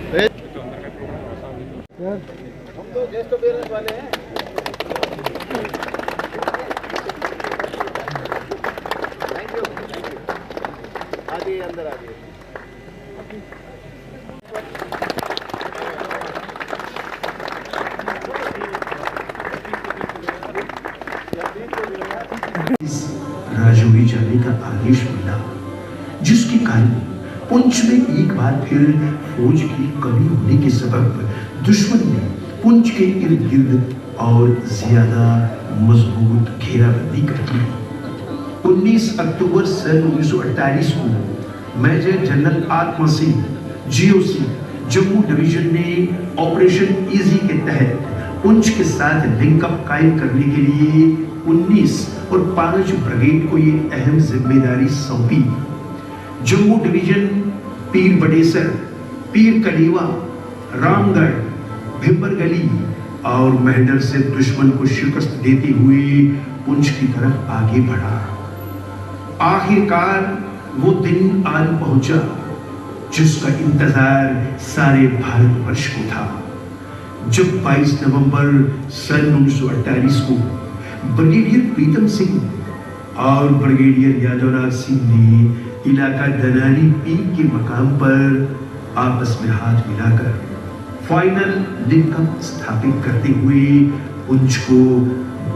हम तो ज्येष्ठ पेरेंट्स वाले हैं। Thank you. आइए अंदर आइए। राजौरी जाने का आदेश मिला, जिसके कारण पुंछ में एक बार फिर फौज की कमी होने के सबब दुश्मन ने पुंछ के इर्द गिर्द और ज्यादा मजबूत घेराबंदी कर दी। 19 अक्टूबर सन 1948 को मेजर जनरल आत्मा सिंह जीओसी जम्मू डिवीजन ने ऑपरेशन इजी के तहत पुंछ के साथ लिंकअप कायम करने के लिए 19 और 5 ब्रिगेड को ये अहम जिम्मेदारी सौंपी। जम्मू डिवीजन पीर बडेसर, पीर कलेवा, रामगढ़, भिम्बरगली और मेहडर से दुश्मन को शिकस्त देते हुए पुंछ की तरफ आगे बढ़ा। आखिरकार वो दिन आन पहुंचा जिसका इंतजार सारे भारतवर्ष को था, जब 22 नवंबर सन 1948 को ब्रिगेडियर प्रीतम सिंह और ब्रिगेडियर यादवराज सिंह ने इलाका दनारी पीर के मकाम पर आपस में हाथ मिलाकर फाइनल लिंकअप स्थापित करते हुए पुंछ को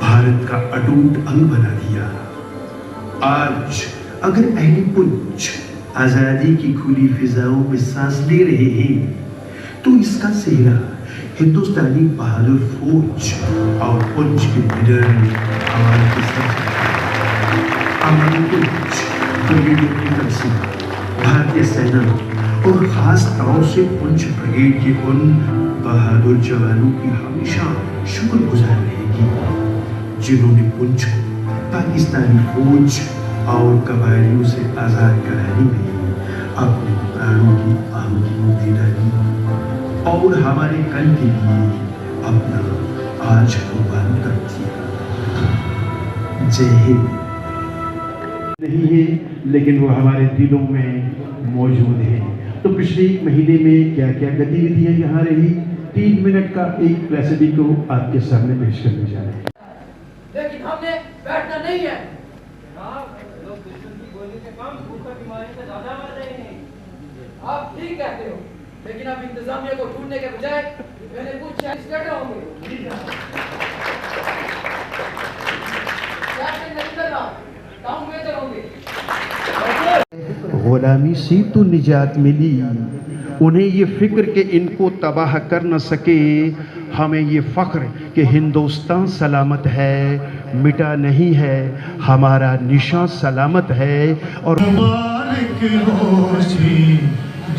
भारत का अटूट अंग बना दिया। आज अगर अहले पुंछ आजादी की खुली फिजाओं में सांस ले रहे हैं, तो इसका सेहरा हिंदुस्तानी बहादुर फौज और पुंछ के लीडर हमारे भारतीय सेना और खास तौर से पुंछ ब्रिगेड के उन बहादुर जवानों की हमेशा शुक्रगुजार रहेगी, जिन्होंने पुंछ को पाकिस्तानी फौज और कबायलियों से आजाद कराने में अपने प्राणों की आहुति दे डाली और हमारे कल के लिए अपना आज कुर्बान कर दिया। जय हिंद। नहीं है, लेकिन वो हमारे दिलों में मौजूद है। तो पिछले एक महीने में क्या क्या गतिविधियां यहाँ रही, 3 मिनट का एक रेसिपी को आपके सामने पेश करने जा रहे हैं। लेकिन हमने बैठना नहीं है। लोग दुश्मन की गोली से कम, भूख बीमारी से ज्यादा मर रहे हैं। आप ठीक कहते हो, लेकिन अब इंतजामिया को ढूंढने के बजाय मैंने कुछ स्टेट होंगे। गुलामी से तो निजात मिली, उन्हें ये फिक्र कि इनको तबाह कर न सके, हमें ये फख्र कि हिंदुस्तान सलामत है, मिटा नहीं है, हमारा निशान सलामत है। और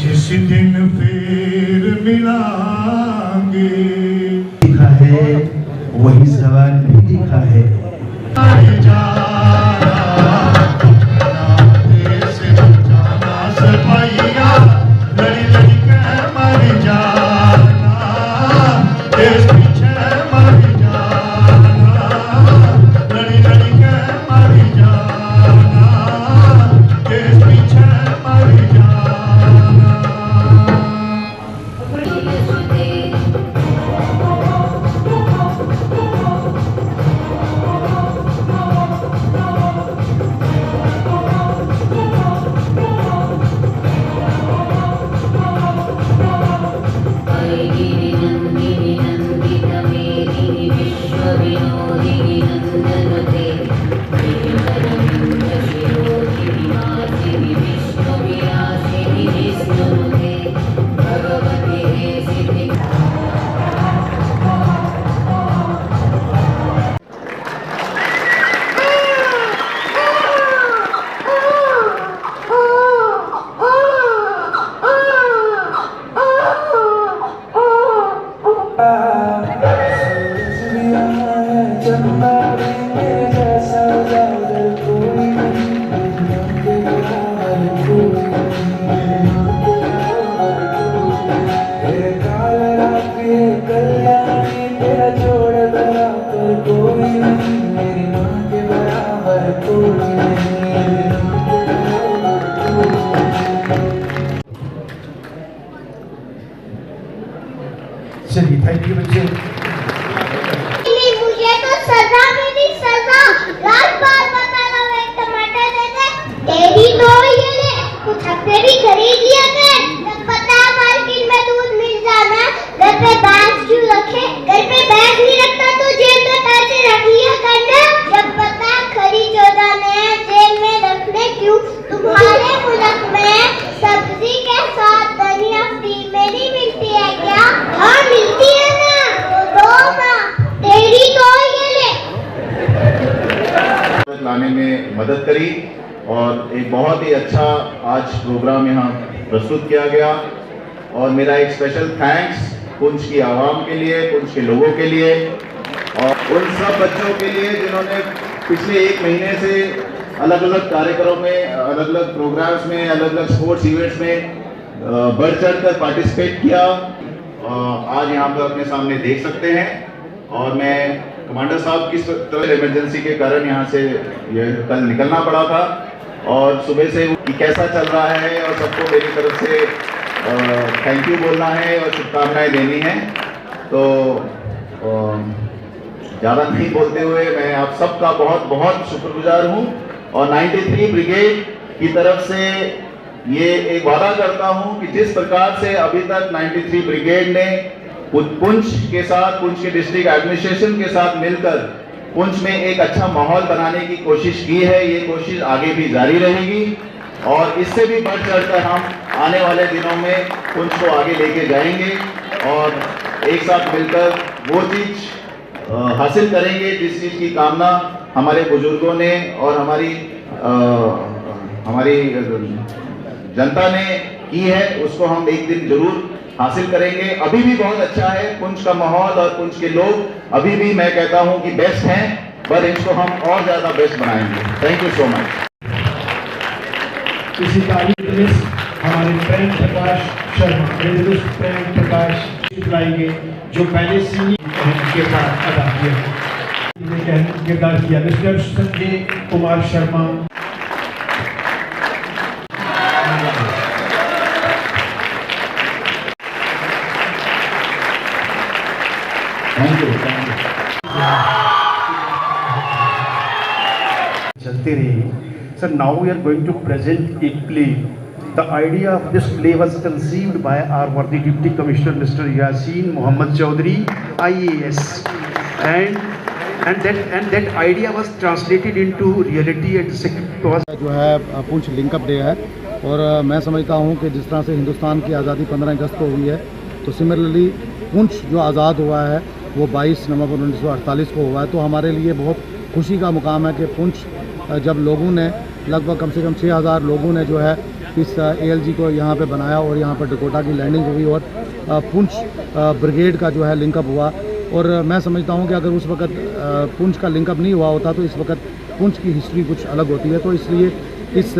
जिस दिन फिर मिलांगे, दिखा है वही सवाल भी दिखा है। चलिए थैंक यू बच्चे। मुझे तो सजा मिली, सजा। रात बार बताना मैं टमाटर दे दे, तेरी तो ये ले कुछ हफ्ते भी खरीद लिया कर। जब पता मार्केट में दूध मिल जाना, घर पे बैग क्यों रखे? घर पे बैग नहीं रखता तो जेब में पैसे रख लिया करना। जब पता खरीद हो जाने जेब में रखने क्यों? तुम्हारे मुल्क में सब्जी के साथ धनिया फ्री में नहीं मिलती है क्या? हाँ मिलती है ना, तो दो ना, तेरी तो ये ले। लाने में मदद करी और एक बहुत ही अच्छा आज प्रोग्राम यहाँ प्रस्तुत किया गया। और मेरा एक स्पेशल थैंक्स पुंछ की आवाम के लिए, पुंछ के लोगों के लिए और उन सब बच्चों के लिए जिन्होंने पिछले 1 महीने से अलग अलग कार्यक्रमों में, अलग अलग प्रोग्राम्स में, अलग अलग स्पोर्ट्स इवेंट्स में बढ़ चढ़ कर पार्टिसिपेट किया। आज यहाँ पर अपने सामने देख सकते हैं। और मैं कमांडर साहब की तरफ इमरजेंसी के कारण यहाँ से ये कल निकलना पड़ा था और सुबह से कैसा चल रहा है और सबको मेरी तरफ से थैंक यू बोलना है और शुभकामनाएं देनी है। तो ज़्यादा नहीं बोलते हुए मैं आप सबका बहुत बहुत शुक्रगुजार हूँ और 93 ब्रिगेड की तरफ से ये एक वादा करता हूँ कि जिस प्रकार से अभी तक 93 ब्रिगेड ने पुंछ के साथ, पुंछ के डिस्ट्रिक्ट एडमिनिस्ट्रेशन के साथ मिलकर पुंछ में एक अच्छा माहौल बनाने की कोशिश की है, ये कोशिश आगे भी जारी रहेगी और इससे भी बढ़ चढ़कर हम आने वाले दिनों में पुंछ को आगे लेके जाएंगे और एक साथ मिलकर वो चीज हासिल करेंगे जिस चीज की कामना हमारे बुजुर्गों ने और हमारी जनता ने की है, उसको हम एक दिन जरूर हासिल करेंगे। अभी भी बहुत अच्छा है पुंछ का माहौल और पुंछ के लोग अभी भी मैं कहता हूं कि बेस्ट हैं, पर इसको हम और ज्यादा बेस्ट बनाएंगे। Thank you so much. इसी तारीख में हमारे प्रेम प्रकाश शर्मा, प्रेम प्रकाश लाएंगे जो पहले से ही किरदार अदा किया। मिस्टर संजय कुमार शर्मा। चलते रहे। Sir, now we are going to present a play. The idea of this play was conceived by our worthy Deputy Commissioner Mr. Yasin Muhammad Chaudhary, IAS, and that idea was translated into reality and जो है Poonch linkup day है और मैं समझता हूँ कि जिस तरह से हिंदुस्तान की आज़ादी 15 अगस्त को हुई है, तो सिमिलरली पुंछ जो आज़ाद हुआ है वो 22 नवंबर 1948 को हुआ है। तो हमारे लिए बहुत खुशी का मुकाम है कि पुंछ जब लोगों ने लगभग कम से कम 6000 लोगों ने जो है इस ALG को यहाँ पे बनाया और यहाँ पर डकोटा की लैंडिंग हुई और पुंछ ब्रिगेड का जो है लिंकअप हुआ। और मैं समझता हूँ कि अगर उस वक्त पुंछ का लिंकअप नहीं हुआ होता तो इस वक्त पुंछ की हिस्ट्री कुछ अलग होती है। तो इसलिए इस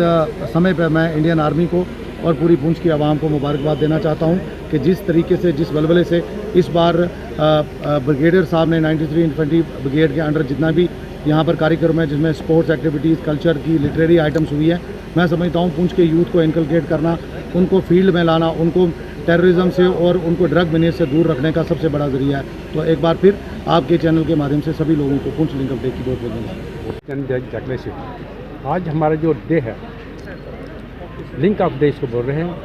समय पर मैं इंडियन आर्मी को और पूरी पुंछ की आवाम को मुबारकबाद देना चाहता हूँ कि जिस तरीके से, जिस बलबले से इस बार ब्रिगेडियर साहब ने 93 इन्फेंट्री ब्रिगेड के अंडर जितना भी यहाँ पर कार्यक्रम है, जिसमें स्पोर्ट्स एक्टिविटीज़, कल्चर की, लिटरेरी आइटम्स हुई है, मैं समझता हूँ पुंछ के यूथ को इनकलकेट करना, उनको फील्ड में लाना, उनको टेररिज्म से और उनको ड्रग बिजनेस से दूर रखने का सबसे बड़ा जरिया है। तो एक बार फिर आपके चैनल के माध्यम से सभी लोगों को पुंछ लिंकअप डे की बहुत बहुत धन्यवाद। आज हमारा जो डे है लिंकअप डे इसको बोल रहे हैं।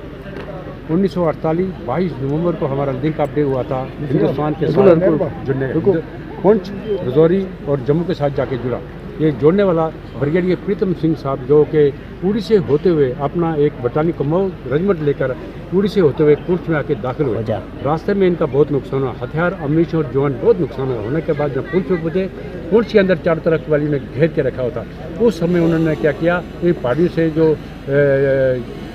1948 22 नवंबर को हमारा लिंकअप डे हुआ था हिंदुस्तान के साथ जुड़ने का। पुंछ, रजौरी और जम्मू के साथ जाके जुड़ा। ये जोड़ने वाला ब्रिगेडियर प्रीतम सिंह साहब जो कि उड़ी से होते हुए अपना एक बटालियन कमाऊ रेजिमेंट लेकर उड़ी से होते हुए पुंछ में आके दाखिल हुए। रास्ते में इनका बहुत नुकसान हुआ, हथियार, अमरीश और जवान बहुत नुकसान हुआ। होने के बाद जब पुंछ में पहुँचे, पुंछ के अंदर चारों तरफ वाली ने घेर के रखा होता। उस समय उन्होंने क्या किया, इन पहाड़ियों से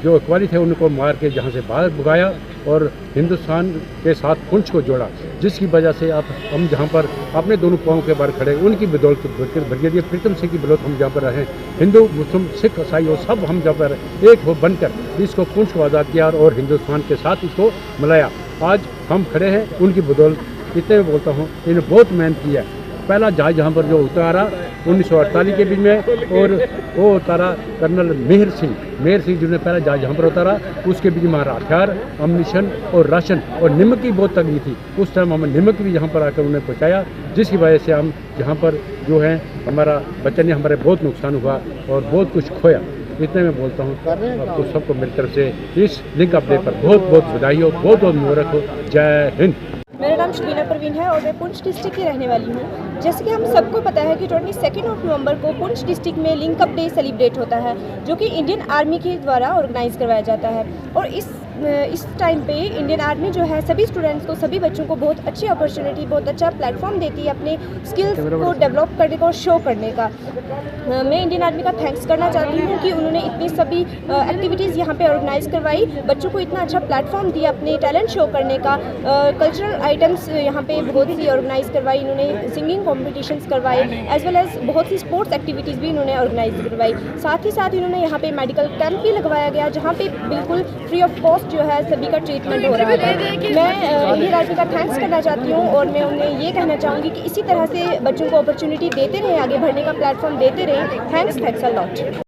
जो अकवाली थे उनको मार के जहाँ से बाहर भगाया और हिंदुस्तान के साथ पुंछ को जोड़ा, जिसकी वजह से अब हम जहाँ पर अपने दोनों पाँव के बाहर खड़े, उनकी बदौलत ब्रिगेडियर प्रीतम सिंह की बदौलत हम जहाँ पर रहे, हिंदू मुस्लिम सिख ईसाई और सब हम जहाँ पर एक हो बनकर इसको पुंछ को आज़ाद किया और हिंदुस्तान के साथ इसको मिलाया। आज हम खड़े हैं उनकी बदौलत। इतने में बोलता हूँ, इन्हें बहुत मेहनत की है पहला जहाज यहाँ पर जो उतारा 1948 के बीच में, और वो उतारा कर्नल मेहर सिंह जिन्होंने पहला जहाज यहाँ पर उतारा। उसके बीच में हमारा हथियार, अम्यूनिशन और राशन और नमक की बहुत तंगी थी। उस टाइम हमें नमक भी यहाँ पर आकर उन्हें पहुँचाया, जिसकी वजह से हम यहाँ पर जो है हमारा बचने हमारे बहुत नुकसान हुआ और बहुत कुछ खोया। इतने में बोलता हूँ। आपको सबको मेरी तरफ से इस लिंक अपडेट पर बहुत बहुत बधाई हो, बहुत बहुत मुबारक हो। जय हिंद। मेरा नाम शबीना परवीन है और मैं पुंछ डिस्ट्रिक्ट की रहने वाली हूँ। जैसे कि हम सबको पता है कि 22 नवंबर को पुंछ डिस्ट्रिक्ट में लिंक अप डे सेलिब्रेट होता है, जो कि इंडियन आर्मी के द्वारा ऑर्गेनाइज करवाया जाता है। और इस टाइम पे इंडियन आर्मी जो है सभी स्टूडेंट्स को, सभी बच्चों को बहुत अच्छी अपॉर्चुनिटी, बहुत अच्छा प्लेटफॉर्म देती है अपने स्किल्स को डेवलप करने का और शो करने का। मैं इंडियन आर्मी का थैंक्स करना चाहती हूँ कि उन्होंने इतनी सभी एक्टिविटीज़ यहाँ पे ऑर्गेनाइज करवाई, बच्चों को इतना अच्छा प्लेटफॉर्म दिया अपने टैलेंट शो करने का। कल्चरल आइटम्स यहाँ पे बहुत सी ऑर्गेनाइज करवाई इन्होंने, सिंगिंग कॉम्पिटिशन्स करवाए, एज वेल एज बहुत सी स्पोर्ट्स एक्टिविटीज़ भी इन्होंने ऑर्गेनाइज करवाई। साथ ही साथ इन्होंने यहाँ पे मेडिकल कैंप भी लगवाया गया, जहाँ पे बिल्कुल फ्री ऑफ कॉस्ट जो है सभी का ट्रीटमेंट हो रहा है। मैं इंडियन आर्मी का थैंक्स करना चाहती हूँ और मैं उन्हें ये कहना चाहूँगी कि इसी तरह से बच्चों को अपॉर्चुनिटी देते रहे, आगे बढ़ने का प्लेटफॉर्म देते रहे। Thanks a lot.